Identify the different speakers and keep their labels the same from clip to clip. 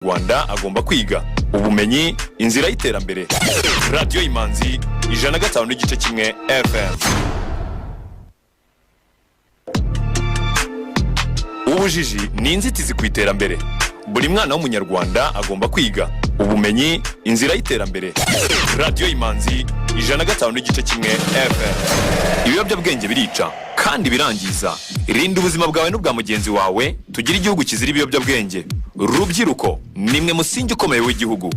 Speaker 1: Rwanda agomba kwiga ubumenyi inzira y'iterambere. Radio Imanzi 105.1 FM. Ubujiji ni inzitizi ku iterambere. Buri mwana w'umunyarwanda agomba kwiga ubumenyi inzira y'iterambere. Radio Imanzi 105.1 FM. Ibiyobyabwenge birica kandi birangiza. Rinda ubuzima bwawe n'ubwa mugenzi wawe, tugira igihugu kizira ibiyobyabwenge. Rubyiruko nimwe musingi ukomeye w'igihugu.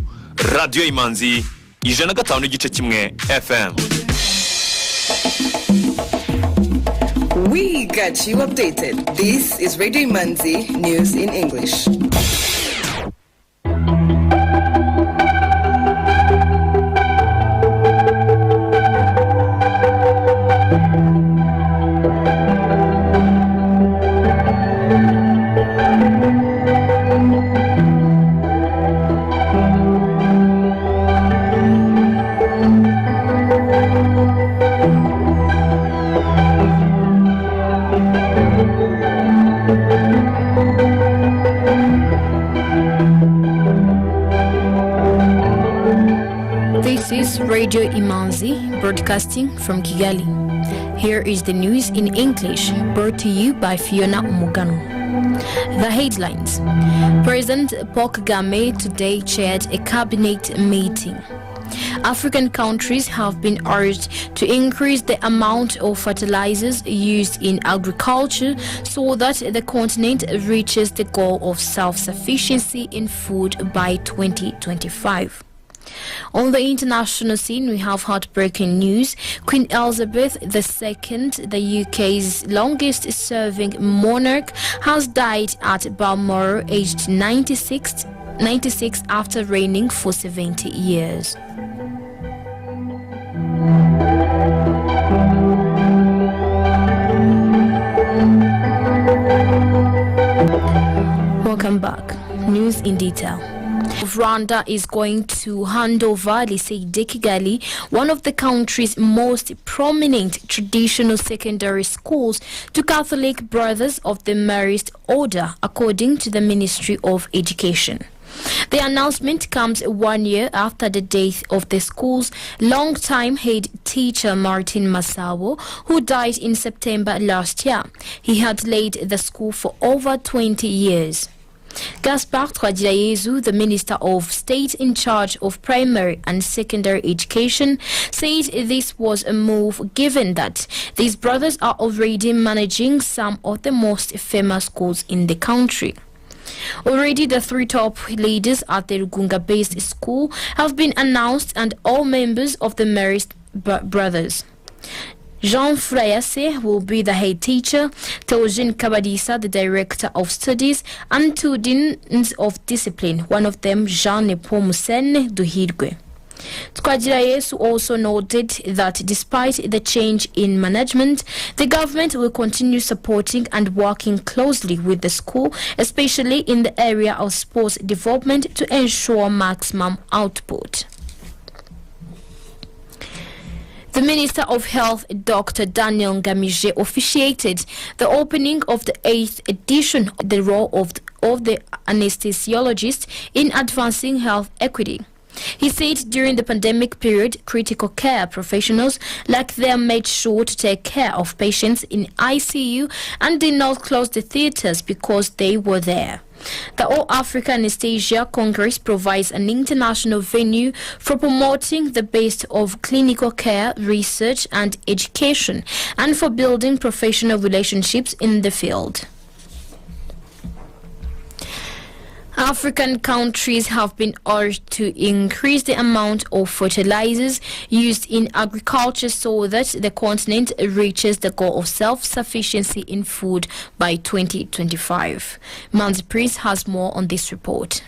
Speaker 1: Radio Imanzi 105.1 FM.
Speaker 2: We got you updated. This is Radio Imanzi News in English.
Speaker 3: This is Radio Imanzi, broadcasting from Kigali. Here is the news in English, brought to you by Fiona Umugano. The headlines. President Paul Kagame today chaired a cabinet meeting. African countries have been urged to increase the amount of fertilizers used in agriculture so that the continent reaches the goal of self-sufficiency in food by 2025. On the international scene, we have heartbreaking news. Queen Elizabeth II, the UK's longest-serving monarch, has died at Balmoral, aged 96 after reigning for 70 years. Welcome back. News in detail. Rwanda is going to hand over Lycée de Kigali, one of the country's most prominent traditional secondary schools, to Catholic Brothers of the Marist Order, according to the Ministry of Education. The announcement comes 1 year after the death of the school's long-time head teacher Martin Masawo, who died in September last year. He had led the school for over 20 years. Gaspar Twagirayezu, the Minister of State in charge of primary and secondary education, said this was a move given that these brothers are already managing some of the most famous schools in the country. Already the three top leaders at the Rugunga-based school have been announced, and all members of the Marist brothers. Jean Frayase will be the head teacher, Teogene Kabadisa the director of studies, and two deans of discipline, one of them Jean Nepomusene Duhirwe. Twagirayesu also noted that despite the change in management, the government will continue supporting and working closely with the school, especially in the area of sports development, to ensure maximum output. The Minister of Health, Dr. Daniel Ngamije, officiated the opening of the 8th edition of the role of the anesthesiologist in advancing health equity. He said during the pandemic period, critical care professionals like them made sure to take care of patients in ICU and did not close the theaters because they were there. The All Africa Anesthesia Congress provides an international venue for promoting the best of clinical care, research and education, and for building professional relationships in the field. African countries have been urged to increase the amount of fertilizers used in agriculture so that the continent reaches the goal of self-sufficiency in food by 2025. Manzi Prince has more on this report.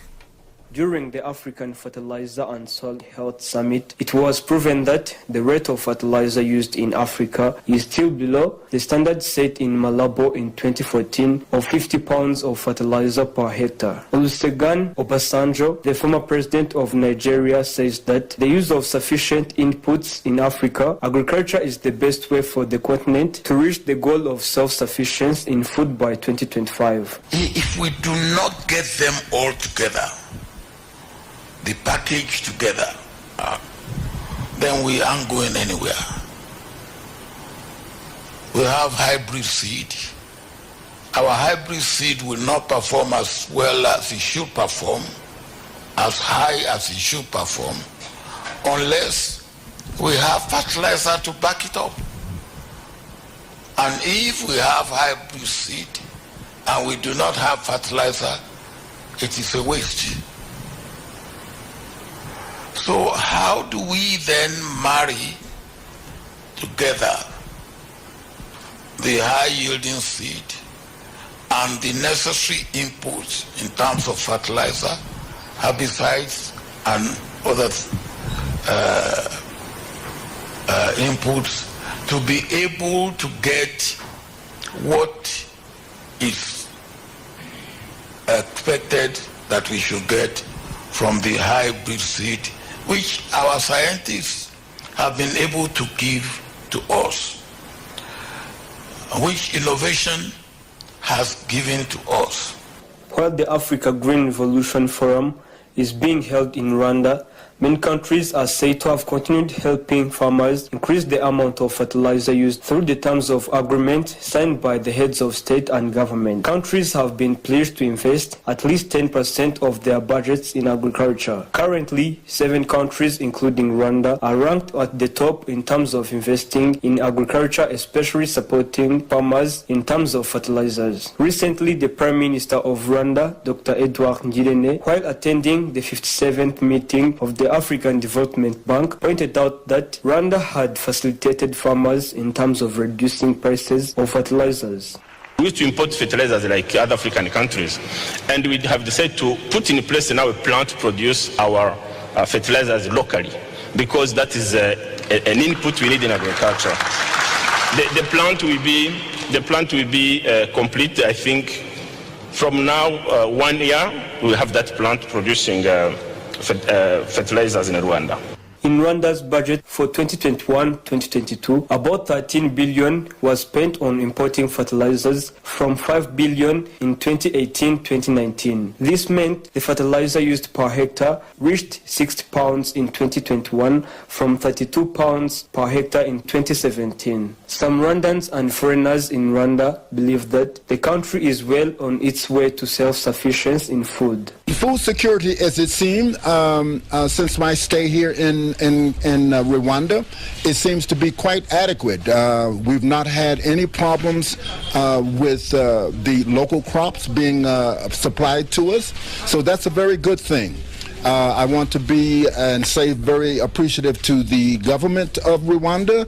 Speaker 4: During the African Fertilizer and Soil Health Summit, it was proven that the rate of fertilizer used in Africa is still below the standard set in Malabo in 2014 of 50 pounds of fertilizer per hectare. Olusegun Obasanjo, the former president of Nigeria, says that the use of sufficient inputs in Africa, agriculture is the best way for the continent to reach the goal of self-sufficiency in food by 2025.
Speaker 5: If we do not get them all together, the package together, then we aren't going anywhere. We have hybrid seed. Our hybrid seed will not perform as well as it should perform, as high as it should perform, unless we have fertilizer to back it up. And if we have hybrid seed and we do not have fertilizer, it is a waste. So how do we then marry together the high-yielding seed and the necessary inputs in terms of fertilizer, herbicides, and other inputs to be able to get what is expected that we should get from the hybrid seed, which our scientists have been able to give to us, which innovation has given to us.
Speaker 4: While the Africa Green Revolution Forum is being held in Rwanda, many countries are said to have continued helping farmers increase the amount of fertilizer used through the terms of agreement signed by the heads of state and government. Countries have been pledged to invest at least 10% of their budgets in agriculture. Currently, 7 countries, including Rwanda, are ranked at the top in terms of investing in agriculture, especially supporting farmers in terms of fertilizers. Recently, the Prime Minister of Rwanda, Dr. Edouard Ngirente, while attending the 57th meeting of the African Development Bank, pointed out that Rwanda had facilitated farmers in terms of reducing prices of fertilizers.
Speaker 6: We used to import fertilizers like other African countries, and we have decided to put in place now a plan to produce our fertilizers locally, because that is an input we need in agriculture. The plant will be complete, I think, from now 1 year. We have that plant producing fertilizers in Rwanda.
Speaker 4: In Rwanda's budget for 2021-2022, about 13 billion was spent on importing fertilizers from 5 billion in 2018-2019. This meant the fertilizer used per hectare reached 60 pounds in 2021 from 32 pounds per hectare in 2017. Some Rwandans and foreigners in Rwanda believe that the country is well on its way to self-sufficiency in food.
Speaker 7: Food security, as it seemed, since my stay here in Rwanda, it seems to be quite adequate. We've not had any problems with the local crops being supplied to us, so that's a very good thing. I want to be and say very appreciative to the government of Rwanda,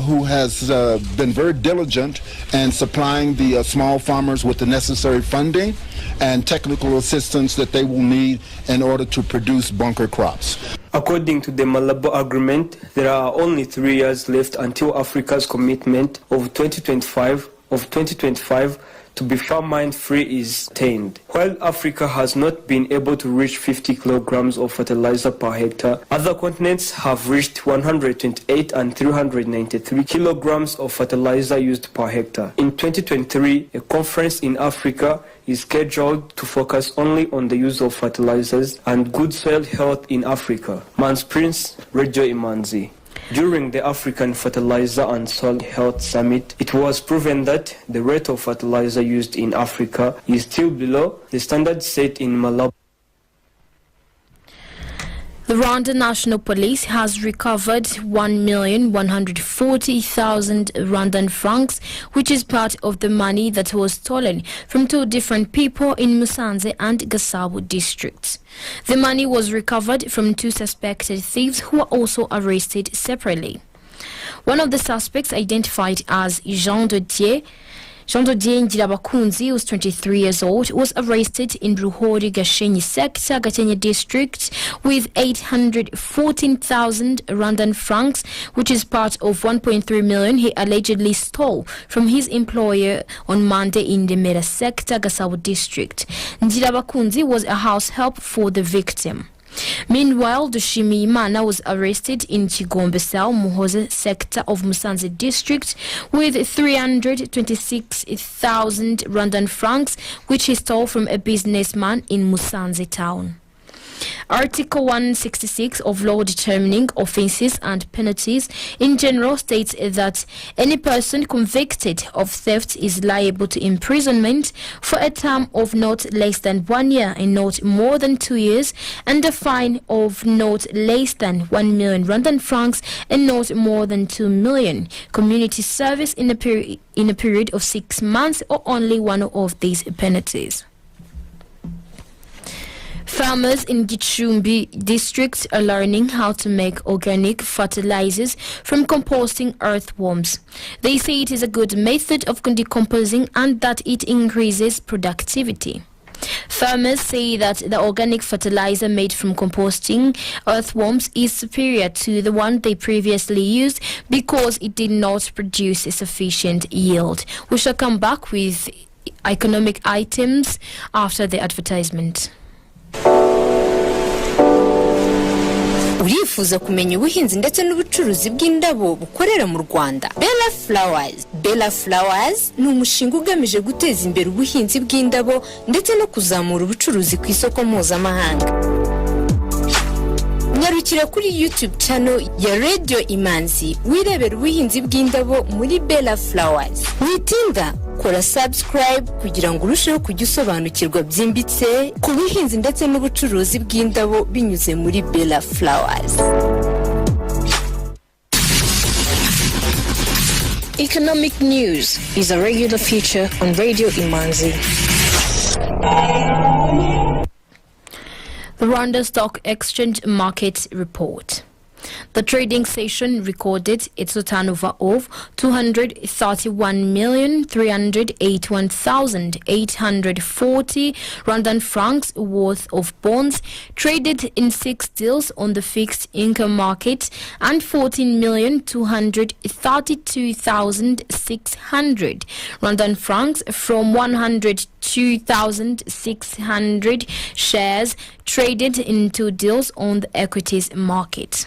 Speaker 7: who has been very diligent in supplying the small farmers with the necessary funding and technical assistance that they will need in order to produce bunker crops.
Speaker 4: According to the Malabo Agreement, there are only 3 years left until Africa's commitment of 2025 to be famine-free is attained. While Africa has not been able to reach 50 kilograms of fertilizer per hectare, other continents have reached 128 and 393 kilograms of fertilizer used per hectare. In 2023, a conference in Africa is scheduled to focus only on the use of fertilizers and good soil health in Africa. Mans Prince, Radio Imanzi. During the African Fertilizer and Soil Health Summit, it was proven that the rate of fertilizer used in Africa is still below the standard set in Malabo.
Speaker 3: The Rwanda National Police has recovered 1,140,000 Rwandan francs, which is part of the money that was stolen from 2 different people in Musanze and Gasabo districts. The money was recovered from 2 suspected thieves who were also arrested separately. One of the suspects, identified as Jean Dodier, Jean Dodier Njirabakunzi, who was 23 years old, was arrested in Ruhori Gashenyi sector, Gatenye district, with 814,000 Rwandan francs, which is part of 1.3 million he allegedly stole from his employer on Monday in the Mera sector, Gasabo district. Njirabakunzi was a house help for the victim. Meanwhile, Dushimimana was arrested in Chigombesao, Muhoze sector of Musanze district with 326,000 Rwandan francs, which he stole from a businessman in Musanze town. Article 166 of law determining offences and penalties in general states that any person convicted of theft is liable to imprisonment for a term of not less than 1 year and not more than 2 years, and a fine of not less than 1 million Rwandan francs and not more than 2 million. Community service in a period of 6 months or only one of these penalties. Farmers in Gicumbi district are learning how to make organic fertilizers from composting earthworms. They say it is a good method of decomposing and that it increases productivity. Farmers say that the organic fertilizer made from composting earthworms is superior to the one they previously used because it did not produce a sufficient yield. We shall come back with economic items after the advertisement.
Speaker 8: Urifuza kumenya ubuhinzi ndetse n'ubucuruzi bw'indabo bukorera mu Rwanda? Bella Flowers ni umushinga ugamije guteza imbere ubuhinzi bw'indabo ndetse no kuzamura ubucuruzi ku isoko mpuzamahanga. Nyarukira kuri YouTube channel ya Radio Imanzi wirebera ubuhinzi bw'indabo muri Bella Flowers. Witinda kora subscribe kugira ngo urusheho kujya usobanukirwa byimbitse ku buhinzi ndetse n'ubucuruzi bw'indabo binyuze muri Bella Flowers.
Speaker 9: Economic news is a regular feature on Radio Imanzi.
Speaker 3: The Rwanda Stock Exchange Market Report. The trading session recorded its turnover of 231,381,840 Rwandan francs worth of bonds traded in 6 deals on the fixed income market and 14,232,600 Rwandan francs from 102,600 shares traded in 2 deals on the equities market.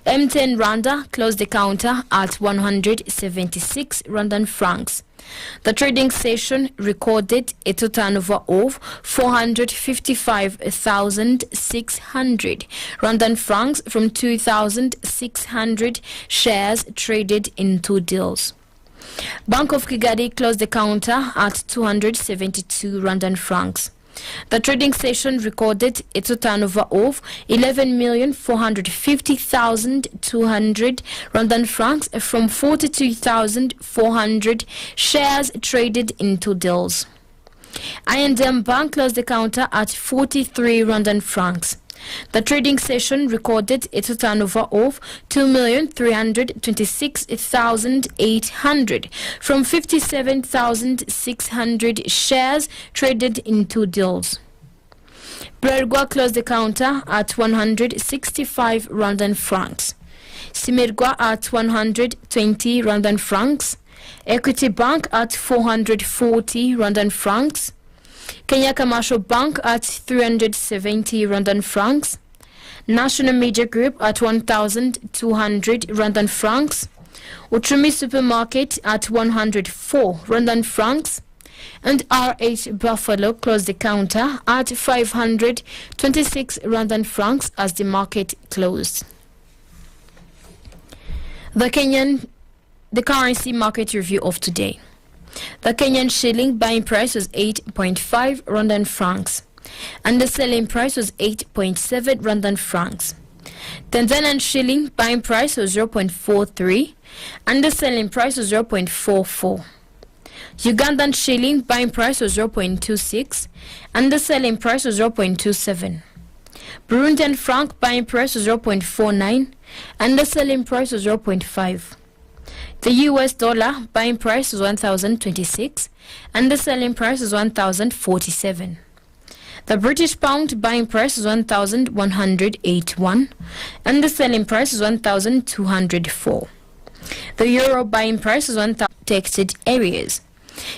Speaker 3: M10 Rwanda closed the counter at 176 Rwandan francs. The trading session recorded a turnover of 455,600 Rwandan francs from 2,600 shares traded in 2 deals. Bank of Kigali closed the counter at 272 Rwandan francs. The trading session recorded a turnover of 11,450,200 Rwandan francs from 42,400 shares traded in 2 deals. I&M Bank closed the counter at 43 Rwandan francs. The trading session recorded a turnover of 2,326,800 from 57,600 shares traded in 2 deals. Bralirwa closed the counter at 165 Rwandan francs. Simerwa at 120 Rwandan francs. Equity Bank at 440 Rwandan francs. Kenya Commercial Bank at 370 Rwandan francs. National Media Group at 1,200 Rwandan francs. Uchumi Supermarket at 104 Rwandan francs. And RH Buffalo closed the counter at 526 Rwandan francs as the market closed. The currency market review of today. The Kenyan shilling buying price was 8.5 Rwandan francs and the selling price was 8.7 Rwandan francs. Tanzanian shilling buying price was 0.43 and the selling price was 0.44. Ugandan shilling buying price was 0.26 and the selling price was 0.27. Burundian franc buying price was 0.49 and the selling price was 0.5. The US dollar buying price is 1,026 and the selling price is 1,047. The British pound buying price is 1,181 and the selling price is 1,204. The euro buying price is 1,000 protected areas.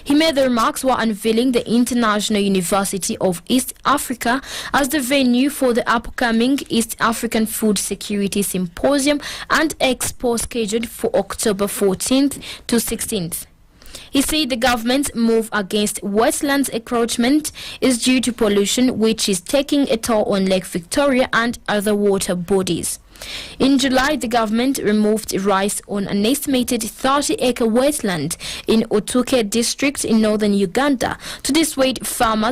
Speaker 3: He made the remarks while unveiling the International University of East Africa as the venue for the upcoming East African Food Security Symposium and Expo scheduled for October 14th to 16th. He said the government's move against wetlands encroachment is due to pollution, which is taking a toll on Lake Victoria and other water bodies. In July, the government removed rice on an estimated 30-acre wetland in Otuke district in northern Uganda to dissuade farmers